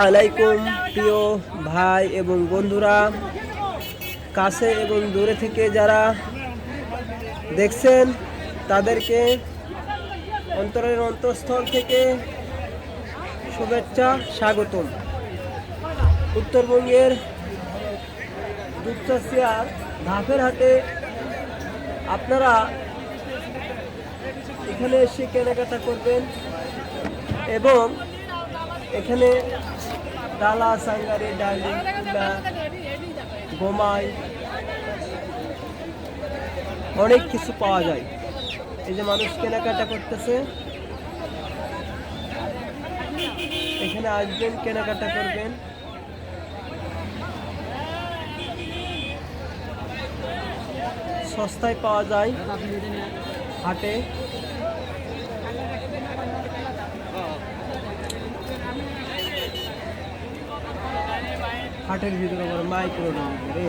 আলাইকুম প্রিয় ভাই এবং বন্ধুরা, কাছে এবং দূরে থেকে যারা দেখছেন তাদেরকে অন্তরের অন্তঃস্থল থেকে শুভেচ্ছা, স্বাগতম। উত্তরবঙ্গের দুপচাচিয়ার ধাপের হাটে আপনারা এখানে এসে কেনাকাটা করবেন এবং এখানে ডালা, সাঙ্গারি, ডালি, কুলা, গোমাই অনেক কিছু পাওয়া যায়। এই যে মানুষ কেনাকাটা করতেছে, এখানে আসবেন, কেনাকাটা করবেন। সস্তায় পাওয়া যায় হাটে। হাটের ভিতরে আবার মাইক্রো রে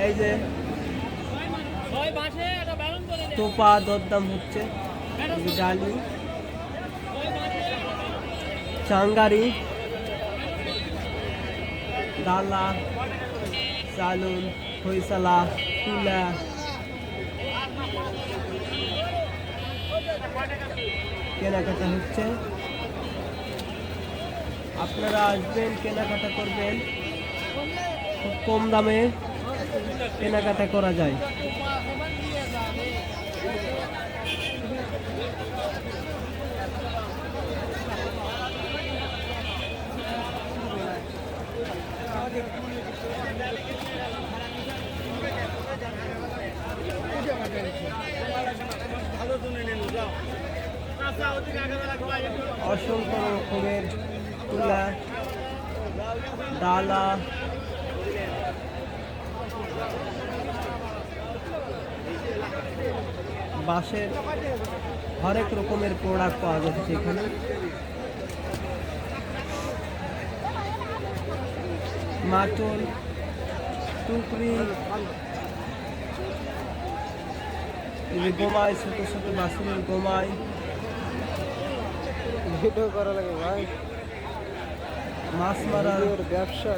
এই যে তোপা দরদাম হচ্ছে, ডালি, চাঙ্গারি, ডালা, চালুন, ফয়সালা, তুলা কেনাকাটা হচ্ছে। আপনারা আসবেন, কেনাকাটা করবেন, খুব কম দামে কেনাকাটা করা যায়। অসংখ্য রকমের তুলা, ডালা, বাঁশের হরেক রকমের প্রোডাক্ট পাওয়া যাচ্ছে এখানে। মাটন, টুকরি, গোমাই, ছোট ছোট মাছের গোমাই। ভিডিও করা লাগে ভাই, মাছ মারার ব্যবসা।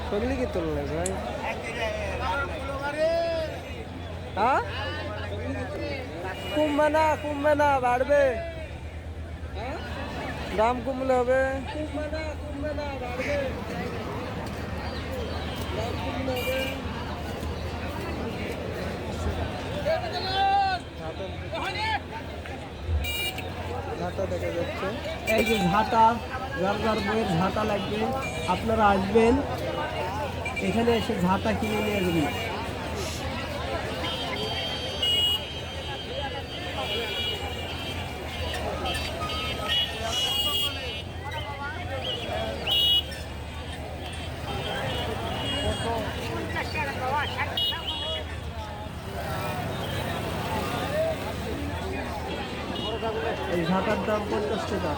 সবলি কি তোলা লাগে ভাই? হ্যাঁ, কমবে না বাড়বে, দাম কমলে হবে। কমবে না বাড়বে, দাম কমলে হবে। ঝাঁটা দেখা যাচ্ছে, এই যে ঝাঁটা, যার যার বইয়ের ঝাঁটা লাগবে আপনারা আসবেন, এখানে এসে ঝাঁটা কিনে নিয়ে যাবেন। এই ঝাঁটার দাম 50 টাকা,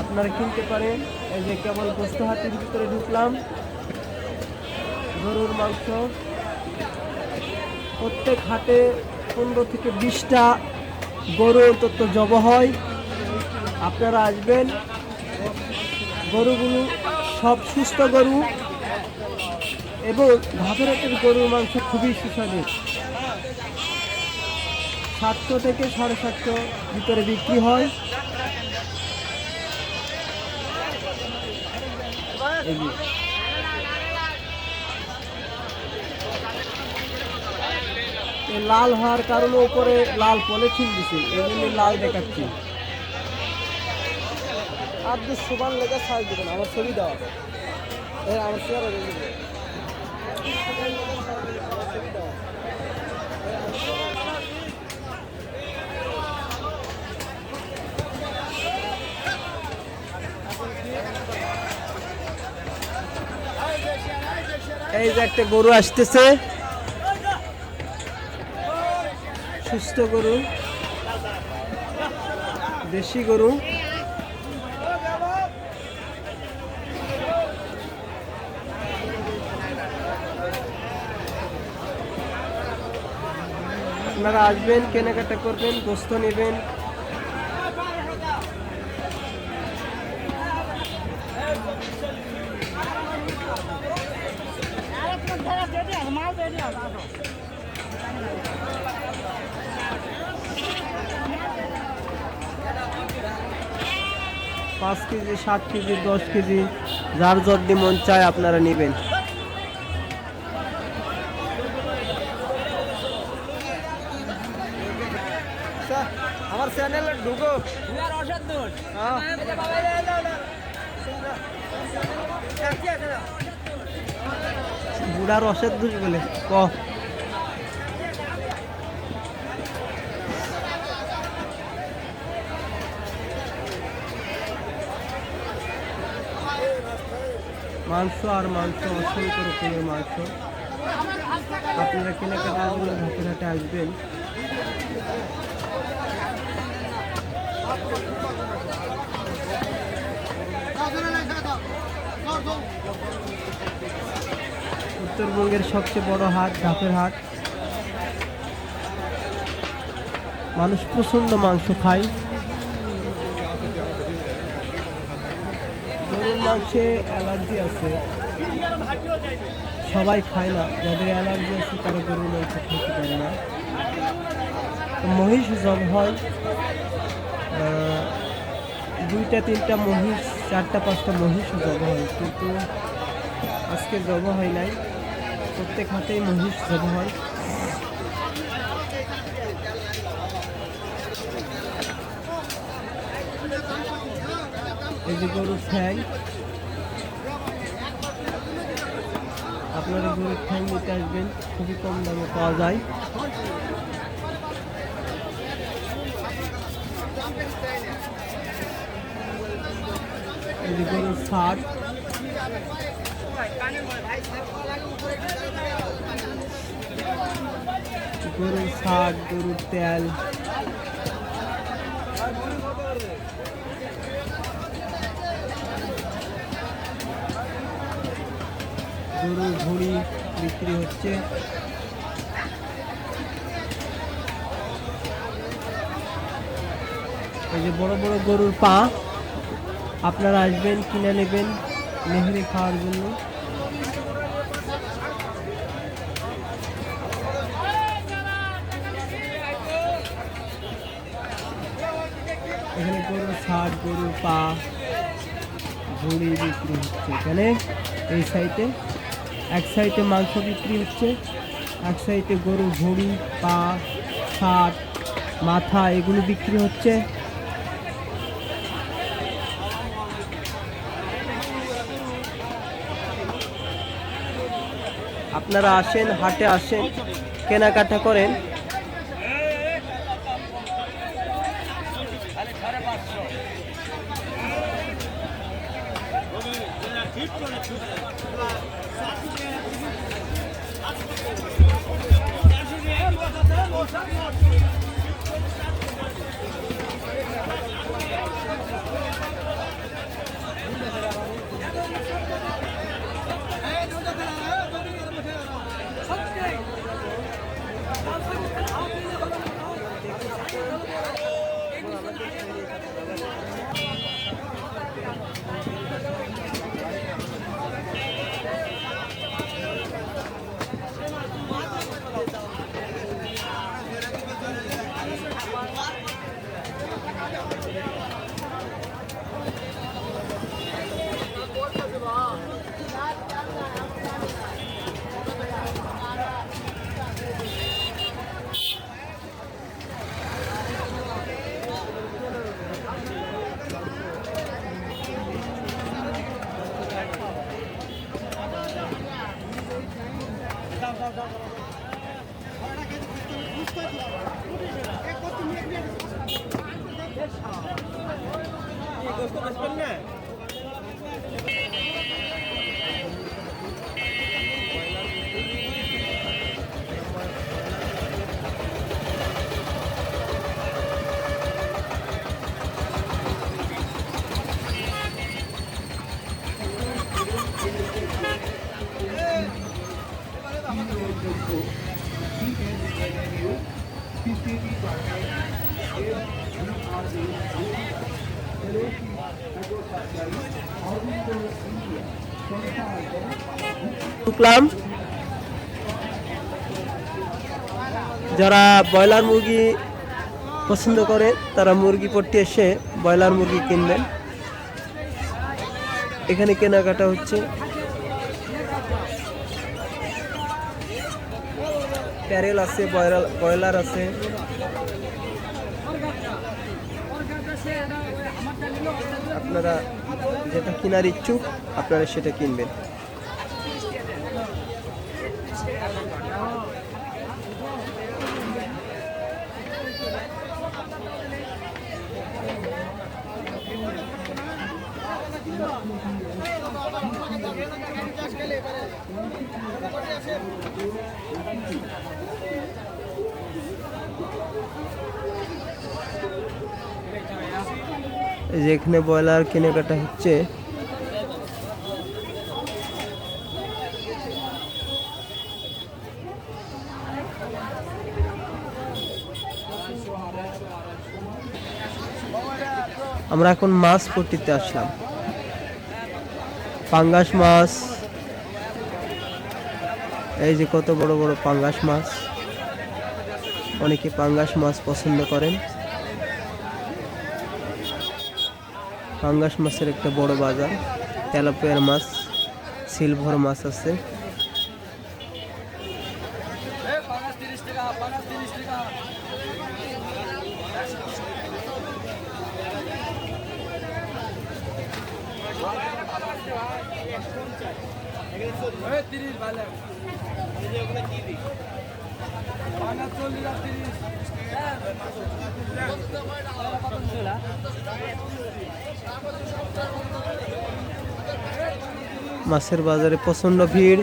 আপনারা কিনতে পারেন। এই যে কেবল গোস্ত হাটের ভিতরে ঢুকলাম, গরুর মাংস। প্রত্যেক হাটে 15 থেকে 20টা গরু অন্তত জবাই হয়। আপনারা আসবেন, গরুগুলো সব সুস্থ গরু এবং ধাপের হাটের গরুর মাংস খুবই সুস্বাদু। 700 থেকে 750 ভিতরে বিক্রি হয়। লাল হওয়ার কারণে উপরে লাল পলিথিন দিছে, এই জন্য লাল দেখাচ্ছি। আপনি সুবান লেগে সাইজ দেবেন, আমার ছবি দেওয়া, আমার শেয়ার এই যে একটা গরু আসতেছে, সুস্থ গরু, দেশি গরু। আপনারা আসবেন, কেনাকাটা করবেন, গোস্ত নেবেন। পাঁচ কেজি, 7 কেজি, 10 কেজি, যার যদি মন চায় আপনারা নেবেন। আমার চ্যানেলে ঢুকো। বুড়ার রসের দুষ বলে ক মাংস আর মাংস, অসংখ্য রকমের মাংস। আপনারা কেনাকাটার জন্য ঘাটে ঘাটে আসবেন। উত্তরবঙ্গের সবচেয়ে বড় হাট, ঢাকের হাট। মানুষ প্রচন্ড মাংস খায়। গরুর মাংসে অ্যালার্জি আছে, সবাই খায় না। যাদের অ্যালার্জি আছে তারা গরুর মাংস খেতে পারে না। মহিষ জব হয় 2টা 3টা মহিষ, 4টা 5টা মহিষ জব হয়, কিন্তু আজকে জব হয় নাই। প্রত্যেক হাটেই মহিষ জব হয়। এই যে গরুর ঠ্যাং, আপনারা গরুর ঠ্যাং নিতে আসবেন, খুবই কম দামে পাওয়া যায়। এই যে গরুর ছাট, গরুর ছাট, গরুর তেল, গরুর ভুঁড়ি বিক্রি হচ্ছে। এই যে বড় বড় গরুর পা, আপনারা আসবেন, কিনে নেবেন নেহরে খাওয়ার জন্য। এখানে গরুর ছাট, গরুর পা, ভুঁড়ি বিক্রি হচ্ছে। এখানে এই সাইডে, এক সাইডে মাংস বিক্রি হচ্ছে, এক সাইডে গরুর ভুঁড়ি, পা, ছাট, মাথা এগুলো বিক্রি হচ্ছে। আপনারা আসেন, হাটে আসেন, কেনাকাটা করেন। ঢুকলাম। যারা ব্রয়লার মুরগি পছন্দ করে তারা মুরগি পট্টি এসে ব্রয়লার মুরগি কিনবেন। এখানে কেনাকাটা হচ্ছে। প্যারেল আছে, ব্রয়লার আছে। আপনারা যেটা কেনার ইচ্ছুক আপনারা সেটা কিনবেন। এই যে এখানে ব্রয়লার কেনাকাটা হচ্ছে। আমরা এখন মাছ পট্টিতে আসলাম। পাঙ্গাস মাছ, এই যে কত বড় বড় পাঙ্গাস মাছ। অনেকে পাঙ্গাস মাছ পছন্দ করেন। পাঙ্গাস মাছের একটা বড় বাজার। তেলাপিয়ার মাছ, সিলভার মাছ আছে। মাছের বাজারে প্রচন্ড ভিড়।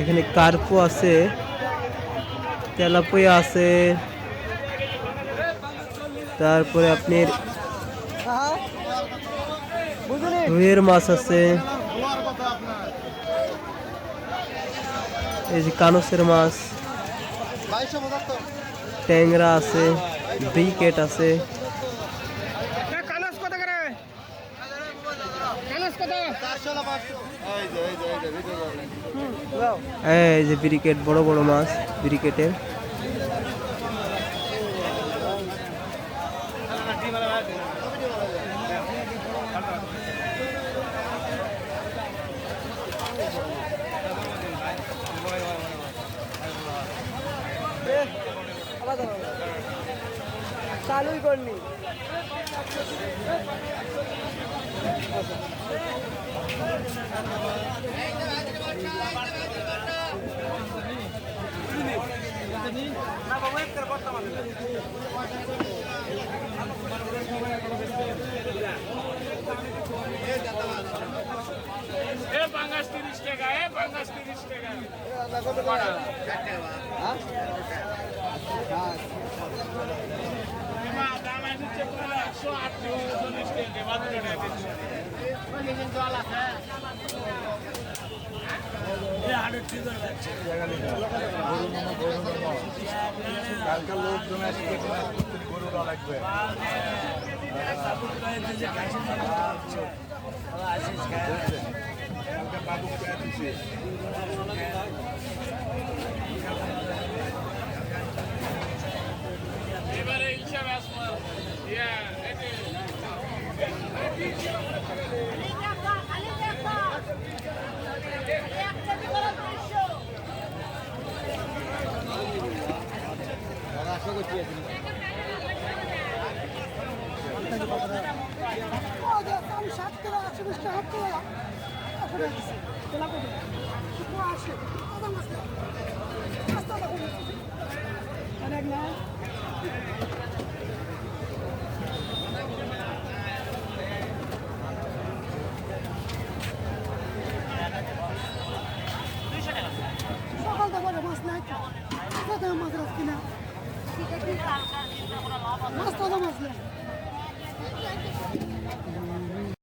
এখানে কার্পো আছে, তেলাপিয়া আছে, তারপরে আপনার রুইয়ের মাছ আছে, এই যে কানসের মাছ, ট্যাংরা আছে, ব্রিকেট আছে। এই যে ব্রিকেট, বড় বড় মাছ ব্রিকেটের। চালুই করনি। পাঙ্গাস 30 টাকা, পাঙ্গাস 30 টাকা। দাম আছে 108 টাকা, জল আছে। কালকে লোকজন আসবে, গরুরা লাগবে। এবারে ইনশাআল্লাহ সকালটা বলে মাছ নাই কোথায় মাছ কিনা মাছ তো মাছ নেই।